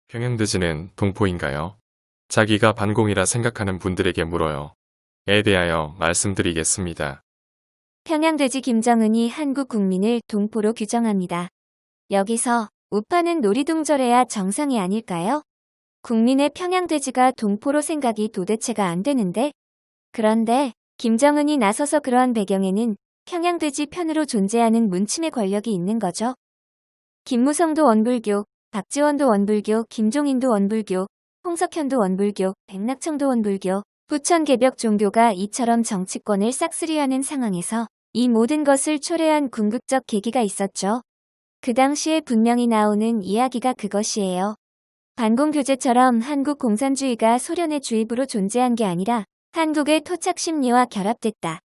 평양돼지는 동포인가요? 자기가 반공이라 생각하는 분들에게 물어요. 에 대하여 말씀드리겠습니다. 평양돼지 김정은이 한국 국민을 동포로 규정합니다. 여기서 우파는 놀이동절해야 정상이 아닐까요? 국민의 평양돼지가 동포로 생각이 도대체가 안 되는데? 그런데 김정은이 나서서 그러한 배경에는 평양돼지 편으로 존재하는 문침의 권력이 있는 거죠. 김무성도 원불교, 박지원도 원불교, 김종인도 원불교, 홍석현도 원불교, 백낙청도 원불교, 부천개벽 종교가 이처럼 정치권을 싹쓸이하는 상황에서 이 모든 것을 초래한 궁극적 계기가 있었죠. 그 당시에 분명히 나오는 이야기가 그것이에요. 반공교제처럼 한국 공산주의가 소련의 주입으로 존재한 게 아니라 한국의 토착 심리와 결합됐다.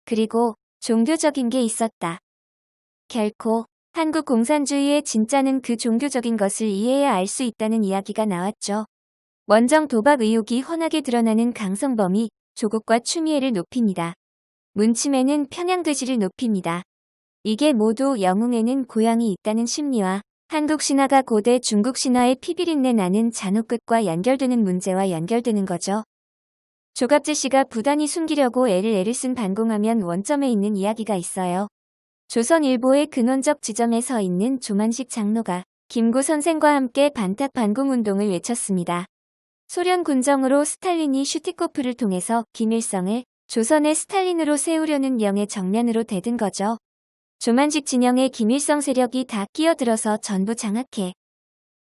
그리고 종교적인 게 있었다. 결코 한국 공산주의의 진짜는 그 종교적인 것을 이해해야 알 수 있다는 이야기가 나왔죠. 원정 도박 의혹이 훤하게 드러나는 강성범이 조국과 추미애를 높입니다. 문침에는 평양돼지를 높입니다. 이게 모두 영웅에는 고향이 있다는 심리와 한국 신화가 고대 중국 신화의 피비린내 나는 잔혹끝과 연결되는 문제와 연결되는 거죠. 조갑재 씨가 부단히 숨기려고 애를 쓴 반공하면 원점에 있는 이야기가 있어요. 조선일보의 근원적 지점에 서 있는 조만식 장로가 김구 선생과 함께 반탁 반공운동을 외쳤습니다. 소련 군정으로 스탈린이 슈티코프를 통해서 김일성을 조선의 스탈린으로 세우려는 영의 정면으로 대든 거죠. 조만식 진영의 김일성 세력이 다 끼어들어서 전부 장악해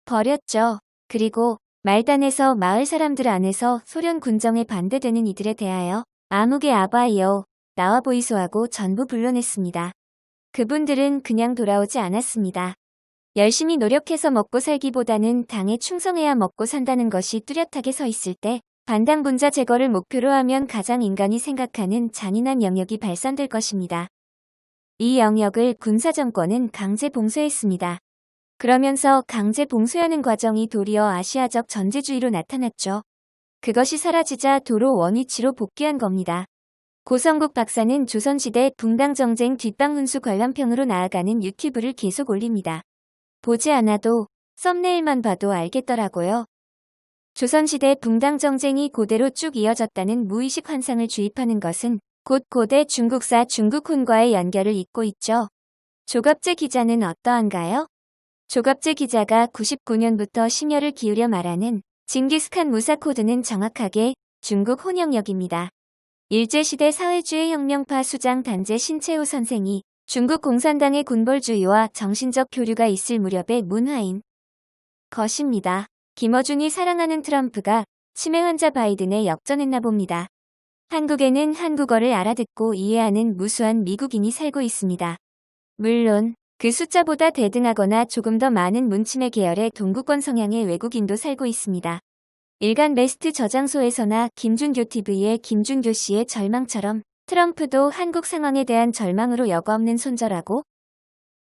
버렸죠. 그리고 말단에서 마을 사람들 안에서 소련 군정에 반대되는 이들에 대하여 암흑의 아바이어 나와 보이소하고 전부 불러냈습니다. 그분들은 그냥 돌아오지 않았습니다. 열심히 노력해서 먹고 살기보다는 당에 충성해야 먹고 산다는 것이 뚜렷하게 서 있을 때 반당 분자 제거를 목표로 하면 가장 인간이 생각하는 잔인한 영역이 발산될 것입니다. 이 영역을 군사정권은 강제 봉쇄했습니다. 그러면서 강제 봉쇄하는 과정이 도리어 아시아적 전제주의로 나타났죠. 그것이 사라지자 도로 원위치로 복귀한 겁니다. 고성국 박사는 조선시대 붕당정쟁 뒷방훈수 관람평으로 나아가는 유튜브를 계속 올립니다. 보지 않아도 썸네일만 봐도 알겠더라고요. 조선시대 붕당정쟁이 고대로 쭉 이어졌다는 무의식 환상을 주입하는 것은 곧 고대 중국사 중국훈과의 연결을 잇고 있죠. 조갑재 기자는 어떠한가요? 조갑재 기자가 99년부터 심혈을 기울여 말하는 징기스칸 무사 코드는 정확하게 중국 혼영역입니다. 일제시대 사회주의 혁명파 수장 단재 신채호 선생이 중국 공산당의 군벌주의와 정신적 교류가 있을 무렵의 문화인 것입니다. 김어준이 사랑하는 트럼프가 치매 환자 바이든에 역전했나 봅니다. 한국에는 한국어를 알아듣고 이해하는 무수한 미국인이 살고 있습니다. 물론 그 숫자보다 대등하거나 조금 더 많은 문침의 계열의 동구권 성향의 외국인도 살고 있습니다. 일간 베스트 저장소에서나 김준교 TV의 김준교 씨의 절망처럼 트럼프도 한국 상황에 대한 절망으로 여과없는 손절하고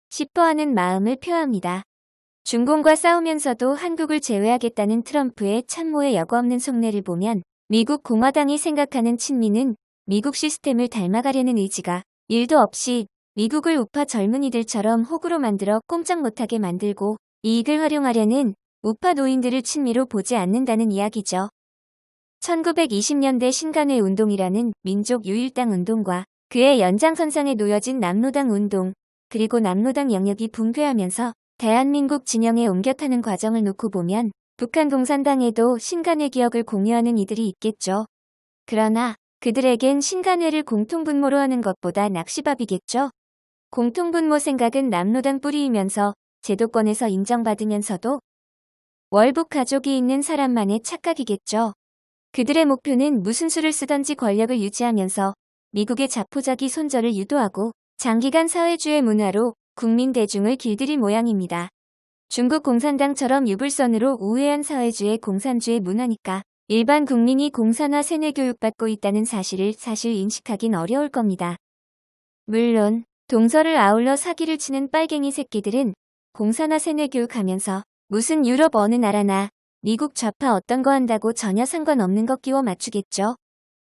싶어하는 마음을 표합니다. 중공과 싸우면서도 한국을 제외하겠다는 트럼프의 참모의 여과없는 속내를 보면 미국 공화당이 생각하는 친미는 미국 시스템을 닮아가려는 의지가 1도 없이 미국을 우파 젊은이들처럼 호구로 만들어 꼼짝 못하게 만들고 이익을 활용하려는 우파 노인들을 친미로 보지 않는다는 이야기죠. 1920년대 신간회 운동이라는 민족 유일당 운동과 그의 연장선상에 놓여진 남로당 운동, 그리고 남로당 영역이 붕괴하면서 대한민국 진영에 옮겨 타는 과정을 놓고 보면 북한 공산당에도 신간회 기억을 공유하는 이들이 있겠죠. 그러나 그들에겐 신간회를 공통분모로 하는 것보다 낚시밥이겠죠. 공통분모 생각은 남로당 뿌리이면서 제도권에서 인정받으면서도 월북 가족이 있는 사람만의 착각이겠죠. 그들의 목표는 무슨 수를 쓰던지 권력을 유지하면서 미국의 자포자기 손절을 유도하고 장기간 사회주의 문화로 국민 대중을 길들일 모양입니다. 중국 공산당처럼 유불선으로 우회한 사회주의 공산주의 문화니까 일반 국민이 공산화 세뇌 교육받고 있다는 사실을 사실 인식하긴 어려울 겁니다. 물론 동서를 아울러 사기를 치는 빨갱이 새끼들은 공산화 세뇌 교육하면서 무슨 유럽 어느 나라나 미국 좌파 어떤 거 한다고 전혀 상관없는 거 끼워 맞추겠죠.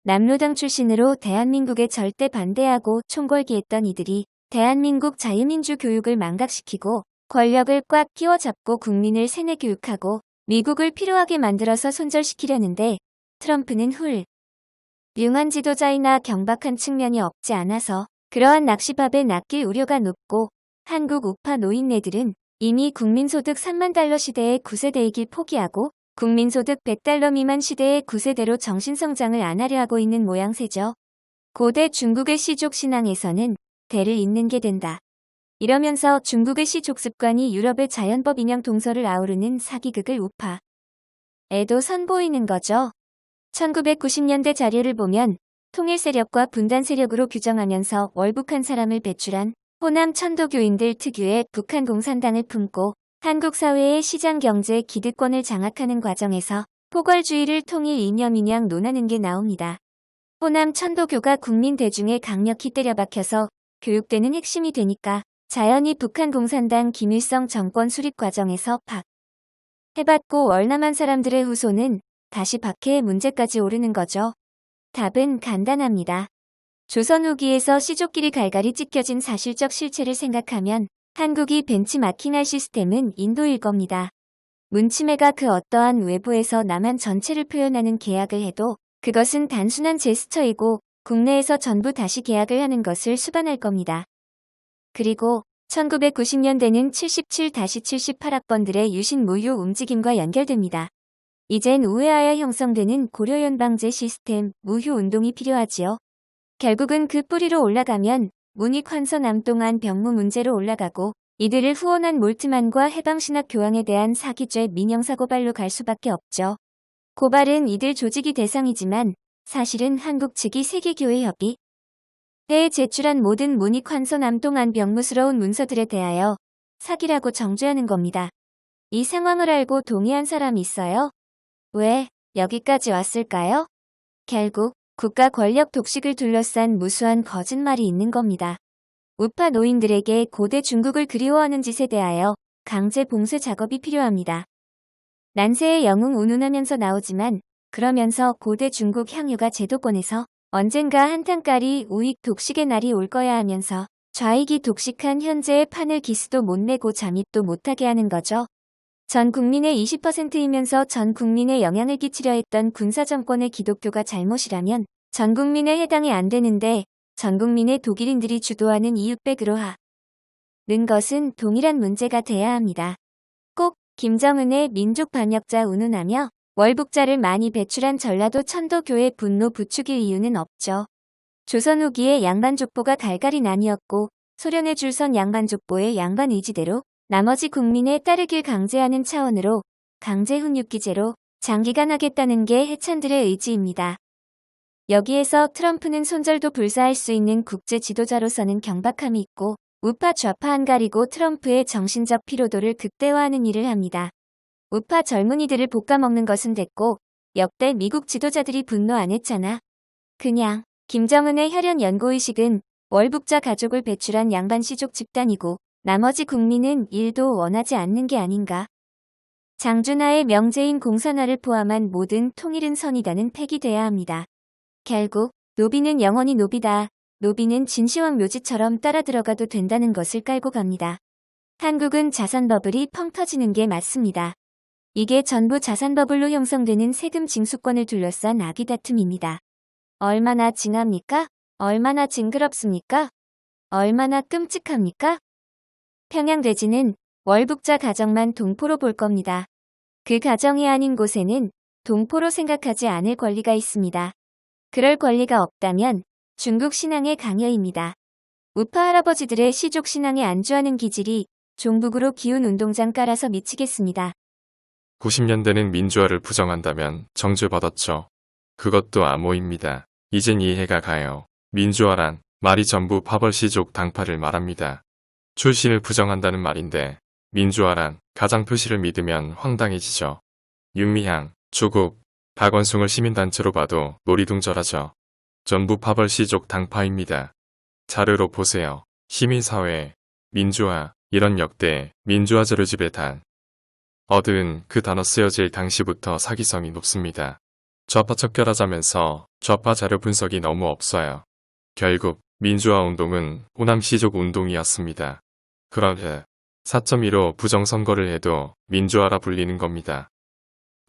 남로당 출신으로 대한민국에 절대 반대하고 총궐기했던 이들이 대한민국 자유민주 교육을 망각시키고 권력을 꽉 끼워 잡고 국민을 세뇌 교육하고 미국을 피로하게 만들어서 손절시키려는데 트럼프는 훌륭한 지도자이나 경박한 측면이 없지 않아서 그러한 낚시밥에 낚일 우려가 높고 한국 우파 노인네들은 이미 국민소득 3만 달러 시대의 9세대이길 포기하고 국민소득 100달러 미만 시대의 9세대로 정신성장을 안 하려 하고 있는 모양새죠. 고대 중국의 시족 신앙에서는 대를 잇는 게 된다. 이러면서 중국의 시족 습관이 유럽의 자연법 인양 동서를 아우르는 사기극을 우파에도 선보이는 거죠. 1990년대 자료를 보면 통일 세력과 분단 세력으로 규정하면서 월북한 사람을 배출한 호남 천도교인들 특유의 북한 공산당을 품고 한국 사회의 시장 경제 기득권을 장악하는 과정에서 포괄주의를 통일 이념이냥 논하는 게 나옵니다. 호남 천도교가 국민 대중에 강력히 때려박혀서 교육되는 핵심이 되니까 자연히 북한 공산당 김일성 정권 수립 과정에서 해받고 월남한 사람들의 후손은 다시 박해의 문제까지 오르는 거죠. 답은 간단합니다. 조선 후기에서 시족끼리 갈갈이 찢겨진 사실적 실체를 생각하면 한국이 벤치마킹할 시스템은 인도일 겁니다. 문치매가 그 어떠한 외부에서 남한 전체를 표현하는 계약을 해도 그것은 단순한 제스처이고 국내에서 전부 다시 계약을 하는 것을 수반할 겁니다. 그리고 1990년대는 77-78학번들의 유신 무효 움직임과 연결됩니다. 이젠 우회하여 형성되는 고려연방제 시스템 무효 운동이 필요하지요. 결국은 그 뿌리로 올라가면 문익환서 남동안 병무 문제로 올라가고 이들을 후원한 몰트만과 해방신학 교황에 대한 사기죄 민형사고발로 갈 수밖에 없죠. 고발은 이들 조직이 대상이지만 사실은 한국 측이 세계교회협의회에 제출한 모든 문익환서 남동안 병무스러운 문서들에 대하여 사기라고 정죄하는 겁니다. 이 상황을 알고 동의한 사람이 있어요? 왜 여기까지 왔을까요? 결국 국가 권력 독식을 둘러싼 무수한 거짓말이 있는 겁니다. 우파 노인들에게 고대 중국을 그리워하는 짓에 대하여 강제 봉쇄 작업이 필요합니다. 난세의 영웅 운운하면서 나오지만 그러면서 고대 중국 향유가 제도권에서 언젠가 한탕까리 우익 독식의 날이 올 거야 하면서 좌익이 독식한 현재의 판을 기스도 못 내고 잠입도 못하게 하는 거죠. 전 국민의 20%이면서 전 국민에 영향을 끼치려 했던 군사정권의 기독교가 잘못이라면 전 국민에 해당이 안 되는데 전 국민의 독일인들이 주도하는 이웃백으로 하는 것은 동일한 문제가 돼야 합니다. 꼭 김정은의 민족 반역자 운운하며 월북자를 많이 배출한 전라도 천도교의 분노 부추길 이유는 없죠. 조선 후기에 양반족보가 갈갈이 나뉘었고 소련의 줄선 양반족보의 양반 의지대로 나머지 국민에 따르길 강제하는 차원으로 강제 훈육기제로 장기간 하겠다는 게 해찬들의 의지입니다. 여기에서 트럼프는 손절도 불사할 수 있는 국제 지도자로서는 경박함이 있고 우파 좌파 안 가리고 트럼프의 정신적 피로도를 극대화하는 일을 합니다. 우파 젊은이들을 볶아먹는 것은 됐고 역대 미국 지도자들이 분노 안 했잖아. 그냥 김정은의 혈연 연고의식은 월북자 가족을 배출한 양반시족 집단이고 나머지 국민은 일도 원하지 않는 게 아닌가. 장준하의 명제인 공산화를 포함한 모든 통일은 선이다는 폐기돼야 합니다. 결국 노비는 영원히 노비다. 노비는 진시황 묘지처럼 따라 들어가도 된다는 것을 깔고 갑니다. 한국은 자산버블이 펑 터지는 게 맞습니다. 이게 전부 자산버블로 형성되는 세금 징수권을 둘러싼 악의 다툼입니다. 얼마나 징합니까? 얼마나 징그럽습니까? 얼마나 끔찍합니까? 평양돼지는 월북자 가정만 동포로 볼 겁니다. 그 가정이 아닌 곳에는 동포로 생각하지 않을 권리가 있습니다. 그럴 권리가 없다면 중국 신앙의 강요입니다. 우파 할아버지들의 시족 신앙에 안주하는 기질이 종북으로 기운 운동장 깔아서 미치겠습니다. 90년대는 민주화를 부정한다면 정죄받았죠. 그것도 암호입니다. 이젠 이해가 가요. 민주화란 말이 전부 파벌시족 당파를 말합니다. 출신을 부정한다는 말인데 민주화란 가장 표시를 믿으면 황당해지죠. 윤미향, 조국, 박원순을 시민단체로 봐도 놀이둥절하죠. 전부 파벌시족 당파입니다. 자료로 보세요. 시민사회, 민주화, 이런 역대 민주화 자료 지배단. 어든 그 단어 쓰여질 당시부터 사기성이 높습니다. 좌파 척결하자면서 좌파 자료 분석이 너무 없어요. 결국 민주화 운동은 호남시족 운동이었습니다. 그런데 4.15 부정선거를 해도 민주화라 불리는 겁니다.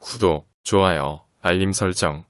구독, 좋아요, 알림 설정